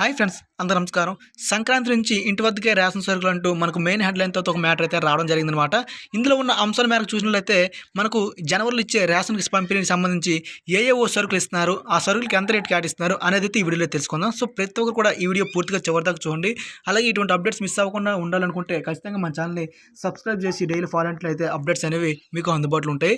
Hi friends, అందరూ నమస్కారం. సంక్రాంతి నుంచి ఇంటి వద్దకే రేషన్ సరుకులు అంటూ మనకు మెయిన్ హెడ్లైన్‌తో ఒక మ్యాటర్ అయితే రావడం జరిగిందనమాట. ఇందులో ఉన్న అంశాల మేరకు చూసినట్లయితే మనకు జనవరిలో ఇచ్చే రేషన్ పంపిణీకి సంబంధించి ఏయేఓ సరుకులు ఇస్తున్నారు, ఆ సరుకులకి ఎంత రేట్ కేటాయిస్తున్నారు అనేది అయితే ఈ వీడియోలో తెలుసుకుందాం. సో ప్రతి ఒక్కరు కూడా ఈ వీడియో పూర్తిగా చివరిదాకా చూడండి. అలాగే ఇటువంటి అప్డేట్స్ మిస్ అవ్వకుండా ఉండాలనుకుంటే ఖచ్చితంగా మన ఛానల్‌ని సబ్స్క్రైబ్ చేసి డైలీ ఫాలో అయినట్లయితే అప్డేట్స్ అనేవి మీకు అందుబాటులో ఉంటాయి.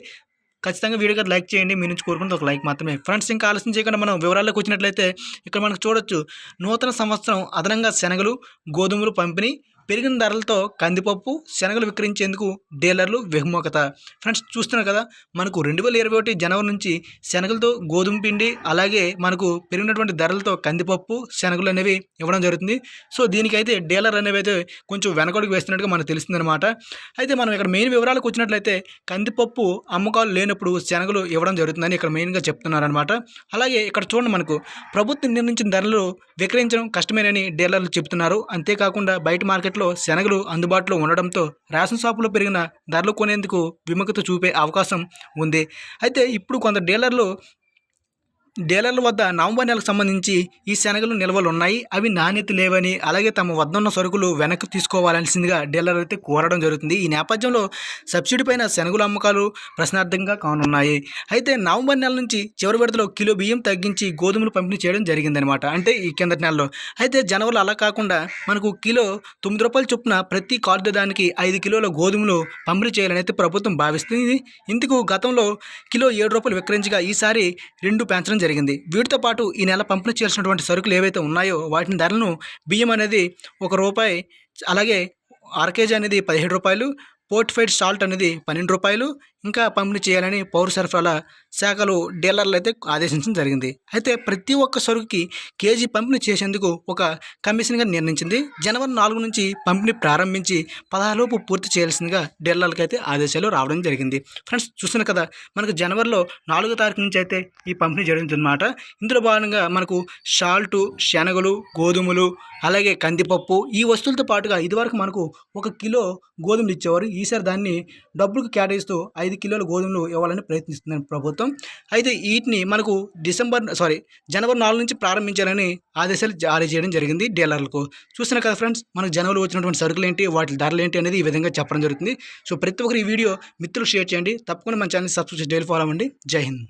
ఖచ్చితంగా వీడియోకి లైక్ చేయండి. మీ నుంచి కోరుకున్నది ఒక లైక్ మాత్రమే. ఫ్రెండ్స్, ఇంకా ఆలస్యం చేయకుండా మనం వివరాల్లోకి వచ్చినట్లయితే ఇక్కడ మనకు చూడొచ్చు, నూతన సంవత్సరం అదనంగా శనగలు, గోధుమలు పంపిణీ, పెరిగిన ధరలతో కందిపప్పు, శనగలు విక్రయించేందుకు డీలర్లు విముఖత. ఫ్రెండ్స్, చూస్తున్నారు కదా, మనకు 2021 జనవరి నుంచి శనగలతో గోధుమ పిండి, అలాగే మనకు పెరిగినటువంటి ధరలతో కందిపప్పు, శనగలు అనేవి ఇవ్వడం జరుగుతుంది. సో దీనికైతే డీలర్ అనేవి అయితే కొంచెం వెనకడుగు వేస్తున్నట్టుగా మనకు తెలుస్తుందన్నమాట. అయితే మనం ఇక్కడ మెయిన్ వివరాలకు వచ్చినట్లయితే కందిపప్పు అమ్మకాలు లేనప్పుడు శనగలు ఇవ్వడం జరుగుతుందని ఇక్కడ మెయిన్గా చెప్తున్నారనమాట. అలాగే ఇక్కడ చూడండి, మనకు ప్రభుత్వం నిర్ణయించిన ధరలు విక్రయించడం కష్టమేనని డీలర్లు చెప్తున్నారు. అంతేకాకుండా బయట మార్కెట్లో శనగలు అందుబాటులో ఉండడంతో రేషన్ షాపులో పెరిగిన ధరలు కొనేందుకు విముఖత చూపే అవకాశం ఉంది. అయితే ఇప్పుడు కొంత డీలర్ల వద్ద నవంబర్ నెలకు సంబంధించి ఈ శనగలు నిల్వలు ఉన్నాయి, అవి నాణ్యత లేవని, అలాగే తమ వద్ద ఉన్న సరుకులు వెనక్కి తీసుకోవాల్సిందిగా డీలర్ అయితే కోరడం జరుగుతుంది. ఈ నేపథ్యంలో సబ్సిడీ పైన శనగల అమ్మకాలు ప్రశ్నార్థంగా కానున్నాయి. అయితే నవంబర్ నెల నుంచి చివరి విడతలో కిలో బియ్యం తగ్గించి గోధుమలు పంపిణీ చేయడం జరిగిందనమాట, అంటే ఈ కిందటి నెలలో. అయితే జనవరిలో అలా కాకుండా మనకు కిలో ₹9 చొప్పున ప్రతి కార్డుదానికి 5 కిలోల గోధుమలు పంపిణీ చేయాలని అయితే ప్రభుత్వం భావిస్తుంది. ఇందుకు గతంలో కిలో ₹7 విక్రయించగా ఈసారి 2 పెంచడం జరిగింది. వీటితో పాటు ఈ నెల పంపిణీ చేయాల్సినటువంటి సరుకులు ఏవైతే ఉన్నాయో వాటిని ధరలను, బియ్యం అనేది ₹1, అలాగే అర కేజీ అనేది ₹17, పోర్టిఫైడ్ సాల్ట్ అనేది ₹12 ఇంకా పంపిణీ చేయాలని పౌర సరఫరాల శాఖలు డీలర్లు అయితే ఆదేశించడం జరిగింది. అయితే ప్రతి ఒక్క సరుకుకి కేజీ పంపిణీ చేసేందుకు ఒక కమిషన్గా నిర్ణయించింది. జనవరి 4 నుంచి పంపిణీ ప్రారంభించి 16 లోపు పూర్తి చేయాల్సిందిగా డీలర్లకు అయితే ఆదేశాలు రావడం జరిగింది. ఫ్రెండ్స్, చూస్తున్నారు కదా, మనకు జనవరిలో 4వ తారీఖు నుంచి అయితే ఈ పంపిణీ జరుగుతుందన్నమాట. ఇందులో భాగంగా మనకు సాల్టు, శనగలు, గోధుమలు, అలాగే కందిపప్పు, ఈ వస్తువులతో పాటుగా ఇదివరకు మనకు 1 కిలో గోధుమలు ఇచ్చేవారు. ఈసారి దాన్ని డబ్బులకు కేటాయిస్తూ 5 కిలోల గోధుమలు ఇవ్వాలని ప్రయత్నిస్తుంది ప్రభుత్వం. అయితే వీటిని మనకు జనవరి 4 నుంచి ప్రారంభించాలని ఆదేశాలు జారీ చేయడం జరిగింది డీలర్లకు. చూస్తున్నారు కదా ఫ్రెండ్స్, మనకు జనవరిలో వచ్చినటువంటి సరుకులు ఏంటి, వాటి ధరలు ఏంటి అనేది ఈ విధంగా చెప్పడం జరుగుతుంది. సో ప్రతి ఒక్కరు ఈ వీడియో మిత్రులు షేర్ చేయండి. తప్పకుండా మన ఛానల్ సబ్స్క్రైబ్ చేసి డైలీ ఫాలో అవ్వండి. జై హింద్.